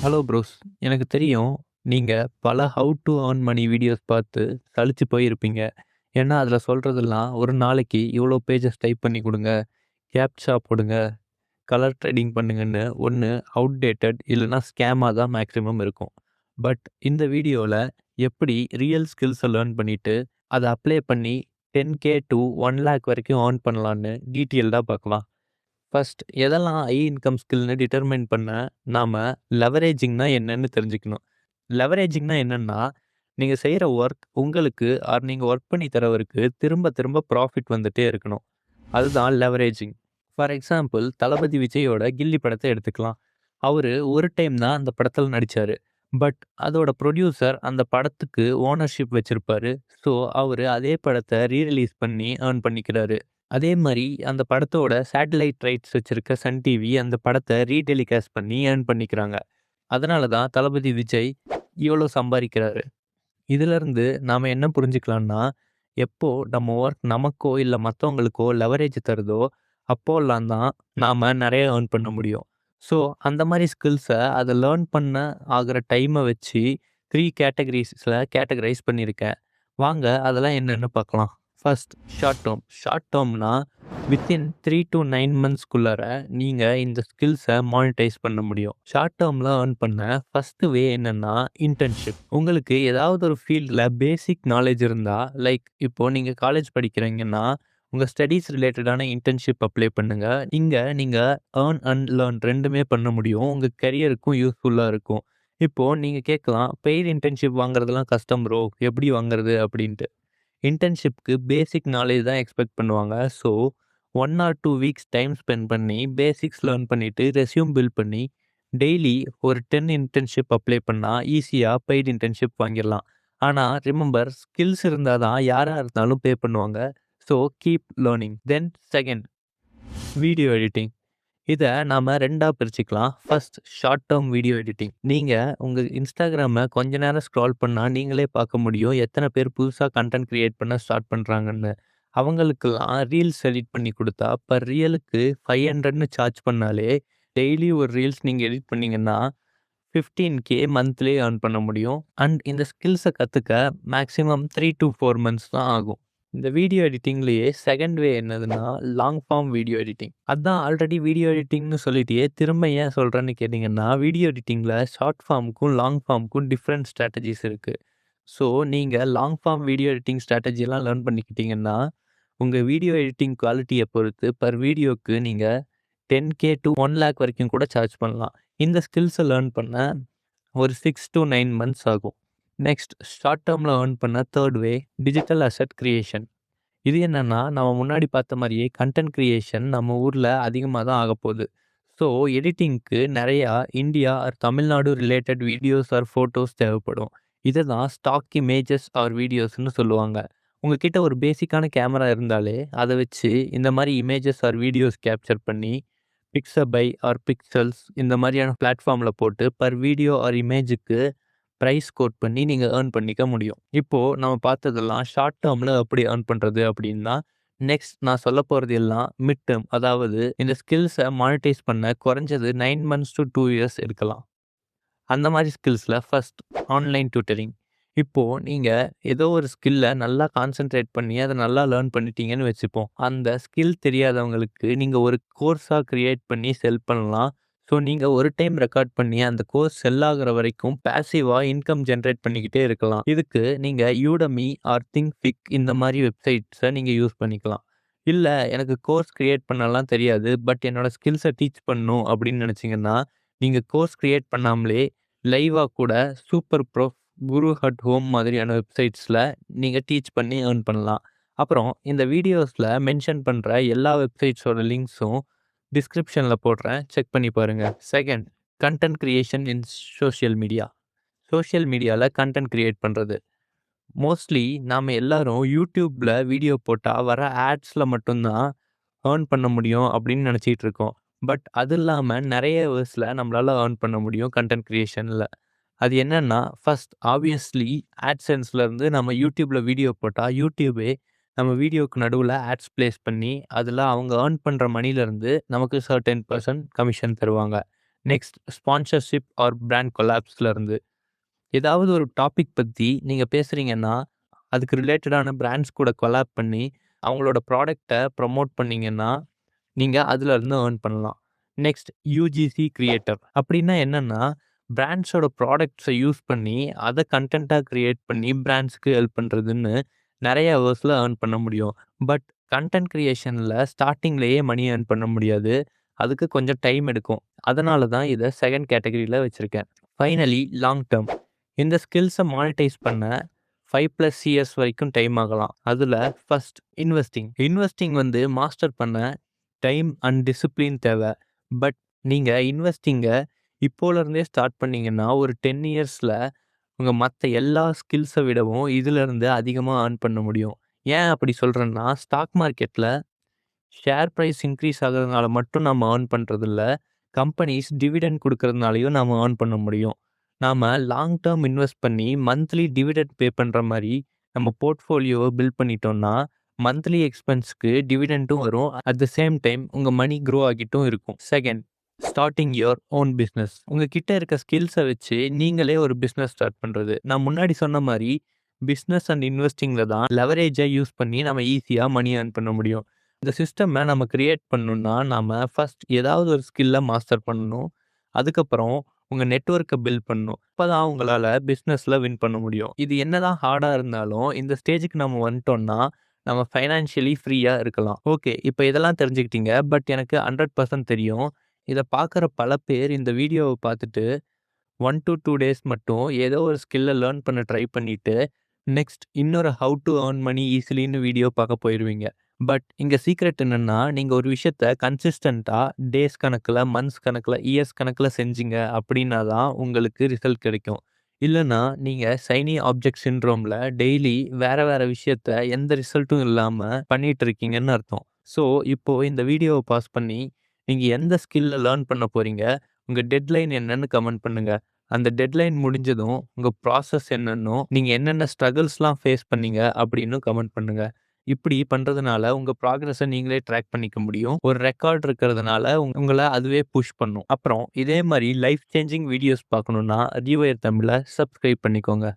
Hello pros. எனக்கு தெரியும், நீங்க பல how to earn money videos பார்த்து சலிச்சு போயிருப்பீங்க. ஏன்னா, அதில சொல்றதெல்லாம் ஒரு நாளைக்கு இவ்வளோ பேஜஸ் டைப் பண்ணி குடுங்க, கேப்ச்சா போடுங்க, கலர் ட்ரேடிங் பண்ணுங்கன்னு ஒண்ணு அவுட்டேட்டட் இல்லன்னா ஸ்கேமா தான் மேக்ஸிமம் இருக்கும். பட் இந்த வீடியோல எப்படி ரியல் ஸ்கில்ஸ லேர்ன் பண்ணிட்டு, அத அப்ளை பண்ணி 10K டூ 1,00,000 வரைக்கும் ஏர்ன் பண்ணலான்னு டீட்டெயில்டா பார்க்கலாம். ஃபர்ஸ்ட் எதெல்லாம் ஹை இன்கம் ஸ்கில்னு டிட்டர்மைன் பண்ண நாம லெவரேஜிங்னா என்னன்னு தெரிஞ்சுக்கணும். லெவரேஜிங்னா என்னன்னா, நீங்க செய்யற ஒர்க் உங்களுக்கு நீங்க ஒர்க் பண்ணி தரவருக்கு திரும்ப திரும்ப ப்ராஃபிட் வந்துட்டே இருக்கணும். அதுதான் லெவரேஜிங். ஃபார் எக்ஸாம்பிள் தளபதி விஜயோட கில்லி படத்தை எடுத்துக்கலாம். அவரு ஒரு டைம் தான் அந்த படத்துல நடிச்சாரு. பட் அதோட ப்ரொடியூசர் அந்த படத்துக்கு ஓனர்ஷிப் வச்சிருப்பாரு. ஸோ அவரு அதே படத்தை ரீ-ரிலீஸ் பண்ணி ஏர்ன் பண்ணிக்கிறாரு. அதே மாரி அந்த படத்தோட சேட்டலைட் ரைட்ஸ் வச்சிருக்க சன் டிவி அந்த படத்த ரீடெலிகாஸ்ட் பண்ணி ஏர்ன் பண்ணிக்கிறாங்க. அதனால தான் தளபதி விஜய் இவ்வளோ சம்பாரிக்கிறாரு. இதிலிருந்து நாம என்ன புரிஞ்சுக்கலாம்னா, எப்போ நம்ம ஒர்க் நமக்கோ இல்ல மத்தவங்களுக்கோ லெவரேஜ் தருதோ, அப்போலாம் தான் நாம நெறைய ஏர்ன் பண்ண முடியும். ஸோ அந்த மாரி ஸ்கில்ஸ அத லேர்ன் பண்ண ஆகுற டைம வச்சு 3 கேட்டகரீஸ்ல கேட்டகரைஸ் பண்ணியிருக்கேன். வாங்க அதெல்லாம் என்னன்னு பார்க்கலாம். First short term. ஷார்ட் டெர்ம்னா வித்தின் 3 டூ 9 மந்த்ஸ்க்குள்ளார நீங்க இந்த ஸ்கில்ஸை மானிட்டைஸ் பண்ண முடியும். ஷார்ட் டேர்ம்ல ஏர்ன் பண்ண ஃபர்ஸ்ட் வே என்னன்னா இன்டர்ன்ஷிப். உங்களுக்கு ஏதாவது ஒரு ஃபீல்டில் பேசிக் நாலேஜ் இருந்தா, லைக் இப்போ நீங்க காலேஜ் படிக்கிறீங்கன்னா உங்க ஸ்டடீஸ் ரிலேட்டடான இன்டர்ன்ஷிப் அப்ளை பண்ணுங்க. இங்க நீங்க ஏர்ன் அண்ட் லேர்ன் 2மே பண்ண முடியும். உங்க கரியருக்கும் யூஸ்ஃபுல்லா இருக்கும். இப்போ நீங்க கேட்கலாம், பெய்ட் இன்டர்ன்ஷிப் வாங்குறதெல்லாம் கஷ்டம் ப்ரோ. எப்படி வாங்குறது அப்படின்ட்டு. இன்டர்ன்ஷிப்க்கு பேசிக் நாலேஜ் தான் எக்ஸ்பெக்ட் பண்ணுவாங்க. So 1 or 2 weeks time spend பண்ணி பேசிக்ஸ் லேர்ன் பண்ணிட்டு ரெஸ்யூம் பில்ட் பண்ணி டெய்லி ஒரு 10 இன்டர்ன்ஷிப் அப்ளை பண்ணா ஈஸியா பெய்ட் இன்டர்ன்ஷிப் வாங்கிடலாம். ஆனா ரிமெம்பர் ஸ்கில்ஸ் இருந்தா தான் யாரா இருந்தாலும் பே பண்ணுவாங்க. So keep learning. Then second video editing. இத நாம 2ஆ பிரிச்சுக்கலாம். First short term video editing. நீங்க உங்க Instagramம கொஞ்ச நேரம் ஸ்க்ரால் பண்ணா நீங்களே பார்க்க முடியும். எத்தன பேர் புதுசா கன்டென்ட் கிரியேட் பண்ண ஸ்டார்ட் பண்றாங்கன்னு. அவங்களுக்கெல்லாம் ரீல்ஸ் எடிட் பண்ணி குடுத்தா, பர் ரீலுக்கு 500ன்னு சார்ஜ் பண்ணாலே, டெய்லி ஒரு ரீல்ஸ் நீங்க எடிட் பண்ணீங்கன்னா, 15K மந்த்லி ஏர்ன் பண்ண முடியும். அண்ட் இந்த ஸ்கில்ஸ கத்துக்க மேக்ஸிமம் 3 டூ 4 மந்த்ஸ் தான் ஆகும். இந்த வீடியோ எடிட்டிங்லயே செகண்ட் வே என்னதுன்னா, லாங் ஃபார்ம் வீடியோ எடிட்டிங். அதான் ஆல்ரெடி வீடியோ எடிட்டிங்னு சொல்லிட்டியே, திரும்ப ஏன் சொல்றேன்னு கேட்டீங்கன்னா, வீடியோ எடிட்டிங்ல ஷார்ட் ஃபார்முக்கும், லாங் ஃபார்முக்கும் டிஃப்ரெண்ட் ஸ்ட்ராட்டஜிஸ் இருக்கு. ஸோ, நீங்க லாங் ஃபார்ம் வீடியோ எடிட்டிங் ஸ்ட்ராட்டஜிலாம் லேர்ன் பண்ணிக்கிட்டீங்கன்னா, உங்க வீடியோ எடிட்டிங் குவாலிட்டிய பொறுத்து பர் வீடியோக்கு நீங்க 10K டூ 1,00,000 வரைக்கும் கூட சார்ஜ் பண்ணலாம். இந்த ஸ்கில்ஸ லேர்ன் பண்ண ஒரு 6 டூ 9 மந்த்ஸ் ஆகும். நெக்ஸ்ட் ஷார்ட் டெர்ம்ல ஏர்ன் பண்ண தேர்ட் வே டிஜிட்டல் அசெட் கிரியேஷன். இது என்னன்னா, நம்ம முன்னாடி பார்த்த மாரியே கன்டென்ட் கிரியேஷன் நம்ம ஊர்ல அதிகமா தான் ஆகப்போகுது. ஸோ எடிட்டிங்க்கு நெறையா India or Tamil Nadu related videos or photos தேவைப்படும். இத தான் ஸ்டாக் இமேஜஸ் ஆர் வீடியோஸ்ன்னு சொல்லுவாங்க. உங்ககிட்ட ஒரு பேசிக்கான கேமரா இருந்தாலே, அத வச்சு இந்த மாரி இமேஜஸ் ஆர் வீடியோஸ் கேப்சர் பண்ணி, பிக்ஸபை ஆர் பிக்சல்ஸ் இந்த மாரியான பிளாட்ஃபார்ம்ல போட்டு பர் வீடியோ ஆர் இமேஜுக்கு பிரைஸ் கோட் பண்ணி நீங்க ஏர்ன் பண்ணிக்க முடியும். இப்போ நம்ம பார்த்ததெல்லாம் ஷார்ட் டெர்ம்ல எப்படி ஏர்ன் பண்றது அப்படின்னா, நெக்ஸ்ட் நான் சொல்லப் போறது எல்லாம் மிட் டெர்ம். அதாவது இந்த ஸ்கில்ஸ மானிட்டைஸ் பண்ண குறைஞ்சது 9 மந்த்ஸ் டூ 2 இயர்ஸ் எடுக்கலாம். அந்த மாரி ஸ்கில்ஸ்ல ஃபர்ஸ்ட் ஆன்லைன் டியூட்டரிங். இப்போ நீங்க ஏதோ ஒரு ஸ்கில்ல நல்லா கான்சன்ட்ரேட் பண்ணி அத நல்லா லேர்ன் பண்ணிட்டீங்கன்னு வச்சுப்போம். அந்த ஸ்கில் தெரியாதவங்களுக்கு நீங்க ஒரு கோர்ஸா கிரியேட் பண்ணி செல் பண்ணலாம். ஸோ நீங்க ஒரு டைம் ரெக்கார்ட் பண்ணி அந்த கோர்ஸ் செல் ஆகுற வரைக்கும் பேசிவா இன்கம் ஜெனரேட் பண்ணிக்கிட்டே இருக்கலாம். இதுக்கு நீங்க Udemy ஆர் Thinkific இந்த மாரி வெப்சைட்ஸ நீங்க யூஸ் பண்ணிக்கலாம். இல்ல எனக்கு கோர்ஸ் கிரியேட் பண்ணலாம் தெரியாது. பட் என்னோட ஸ்கில்ஸ டீச் பண்ணணும் அப்படின்னு நினைச்சீங்கன்னா, நீங்க கோர்ஸ் கிரியேட் பண்ணாமலே லைவா கூட சூப்பர் ப்ரோஃப், குரு அட் ஹோம் மாதிரியான வெப்சைட்ஸ்ல நீங்க டீச் பண்ணி ஏர்ன் பண்ணலாம். அப்புறம் இந்த வீடியோஸ்ல மென்ஷன் பண்ற எல்லா வெப்சைட்ஸோட லிங்க்ஸும் டிஸ்கிரிப்ஷன்ல போடுறேன். செக் பண்ணி பாருங்க. Second content creation in social media. Social மீடியால கன்டென்ட் கிரியேட் பண்றது. மோஸ்ட்லி நாம எல்லாரும் YouTubeல வீடியோ போட்டா வர ஆட்ஸ்ல மட்டும் தான் ஏர்ன் பண்ண முடியும் அப்படின்னு நினைச்சிட்டு இருக்கோம். பட் அது இல்லாம நெறைய வேஸ்ல நம்மளால ஏர்ன் பண்ண முடியும் கன்டென்ட் கிரியேஷன்ல. அது என்னன்னா, ஃபர்ஸ்ட் ஆப்வியஸ்லி AdSenseல இருந்து நம்ம YouTubeல வீடியோ போட்டா, YouTubeயே நம்ம வீடியோக்கு நடுவுல ஆட்ஸ் பிளேஸ் பண்ணி, அதுல அவங்க ஏர்ன் பண்ற மணில இருந்து நமக்கு சர்டைன் பெர்சன்ட் கமிஷன் தருவாங்க. நெக்ஸ்ட் ஸ்பான்சர்ஷிப் ஆர் பிராண்ட் கொலாப்ஸ்லேருந்து ஏதாவது ஒரு டாபிக் பற்றி நீங்கள் பேசுகிறீங்கன்னா அதுக்கு ரிலேட்டடான பிராண்ட்ஸ் கூட கொலாப் பண்ணி அவங்களோட ப்ராடக்டை ப்ரமோட் பண்ணிங்கன்னா நீங்கள் அதுலேருந்து ஏர்ன் பண்ணலாம். நெக்ஸ்ட் யூஜிசி கிரியேட்டர் அப்படின்னா என்னென்னா பிராண்ட்ஸோட ப்ராடக்ட்ஸை யூஸ் பண்ணி அதை கண்டென்ட்டாக க்ரியேட் பண்ணி பிராண்ட்ஸ்க்கு ஹெல்ப் பண்ணுறதுன்னு நிறைய ஹவர்ஸில் ஏர்ன் பண்ண முடியும். பட் கண்டென்ட் க்ரியேஷனில் ஸ்டார்டிங்லேயே மணி ஏர்ன் பண்ண முடியாது. அதுக்கு கொஞ்சம் டைம் எடுக்கும். அதனால தான் இதை செகண்ட் கேட்டகரியில் வச்சுருக்கேன். Finally long term. இந்த ஸ்கில்ஸை மானிட்டைஸ் பண்ண 5+ இயர்ஸ் வரைக்கும் டைம் ஆகலாம். அதில் ஃபர்ஸ்ட் இன்வெஸ்டிங் வந்து மாஸ்டர் பண்ண டைம் அண்ட் டிசிப்ளின் தேவை. பட் நீங்கள் இன்வெஸ்டிங்கை இப்போலேருந்தே ஸ்டார்ட் பண்ணிங்கன்னா ஒரு 10 இயர்ஸில் உங்கள் மற்ற எல்லா ஸ்கில்ஸை விடவும் இதிலேருந்து அதிகமாக ஏர்ன் பண்ண முடியும். ஏன் அப்படி சொல்கிறேன்னா ஸ்டாக் மார்க்கெட்டில் ஷேர் ப்ரைஸ் இன்க்ரீஸ் ஆகிறதுனால மட்டும் நம்ம ஏர்ன் பண்ணுறதில்ல, கம்பெனிஸ் டிவிடெண்ட் கொடுக்கறதுனாலையும் நம்ம ஏர்ன் பண்ண முடியும். நாம் லாங் டேர்ம் இன்வெஸ்ட் பண்ணி மந்த்லி டிவிடெண்ட் பே பண்ணுற மாதிரி நம்ம போர்ட்ஃபோலியோவை பில்ட் பண்ணிட்டோம்னா மந்த்லி எக்ஸ்பென்ஸ்க்கு டிவிடெண்ட்டும் வரும். அட் த சேம் டைம் உங்கள் மணி க்ரோ ஆகிட்டும் இருக்கும். Second, starting your own business. உங்ககிட்ட இருக்க ஸ்கில்ஸை வச்சு நீங்களே ஒரு பிஸ்னஸ் ஸ்டார்ட் பண்ணுறது. நான் முன்னாடி சொன்ன மாதிரி பிஸ்னஸ் அண்ட் இன்வெஸ்டிங்கில் தான் லெவரேஜை யூஸ் பண்ணி நம்ம ஈஸியாக மணி ஏர்ன் பண்ண முடியும். இந்த சிஸ்டமை நம்ம கிரியேட் பண்ணணும்னா நம்ம ஃபர்ஸ்ட் ஏதாவது ஒரு ஸ்கில்லை மாஸ்டர் பண்ணணும். அதுக்கப்புறம் உங்கள் நெட்வொர்க்கை பில்ட் பண்ணணும். அப்போ தான் உங்களால் பிஸ்னஸில் வின் பண்ண முடியும். இது என்னதான் ஹார்டாக இருந்தாலும் இந்த ஸ்டேஜுக்கு நம்ம வந்துட்டோம்னா நம்ம ஃபைனான்ஷியலி ஃப்ரீயாக இருக்கலாம். ஓகே, இப்போ இதெல்லாம் தெரிஞ்சுக்கிட்டீங்க. பட் எனக்கு 100% தெரியும், இதை பார்க்குற பல பேர் இந்த வீடியோவை பார்த்துட்டு 1 to 2 டேஸ் மட்டும் ஏதோ ஒரு ஸ்கில்லை லேர்ன் பண்ண ட்ரை பண்ணிவிட்டு நெக்ஸ்ட் இன்னொரு ஹவு டு ஏர்ன் மணி ஈஸிலின்னு வீடியோ பார்க்க போயிடுவீங்க. பட் இங்கே சீக்ரெட் என்னென்னா நீங்கள் ஒரு விஷயத்த கன்சிஸ்டண்ட்டாக டேஸ் கணக்கில், மந்த்ஸ் கணக்கில், இயர்ஸ் கணக்கில் செஞ்சீங்க அப்படின்னா தான் உங்களுக்கு ரிசல்ட் கிடைக்கும். இல்லைன்னா நீங்கள் சைனி ஆப்ஜெக்ட் சிண்ட்ரோமில் டெய்லி வேறு விஷயத்த எந்த ரிசல்ட்டும் இல்லாமல் பண்ணிகிட்டு இருக்கீங்கன்னு அர்த்தம். ஸோ இப்போது இந்த வீடியோவை பாஸ் பண்ணி நீங்கள் எந்த ஸ்கில்லை லேர்ன் பண்ண போகிறீங்க, உங்கள் டெட்லைன் என்னன்னு கமெண்ட் பண்ணுங்கள். அந்த டெட்லைன் முடிஞ்சதும் உங்கள் ப்ராசஸ் என்னன்னும் நீங்கள் என்னென்ன ஸ்ட்ரகிள்ஸ்லாம் ஃபேஸ் பண்ணீங்க அப்படின்னு கமெண்ட் பண்ணுங்கள். இப்படி பண்ணுறதுனால உங்கள் ப்ராக்ரஸை நீங்களே ட்ராக் பண்ணிக்க முடியும். ஒரு ரெக்கார்ட் இருக்கிறதுனால உங்களை அதுவே புஷ் பண்ணும். அப்புறம் இதே மாதிரி லைஃப் சேஞ்சிங் வீடியோஸ் பார்க்கணுன்னா ரீவயர் தமிழை சப்ஸ்கிரைப் பண்ணிக்கோங்க.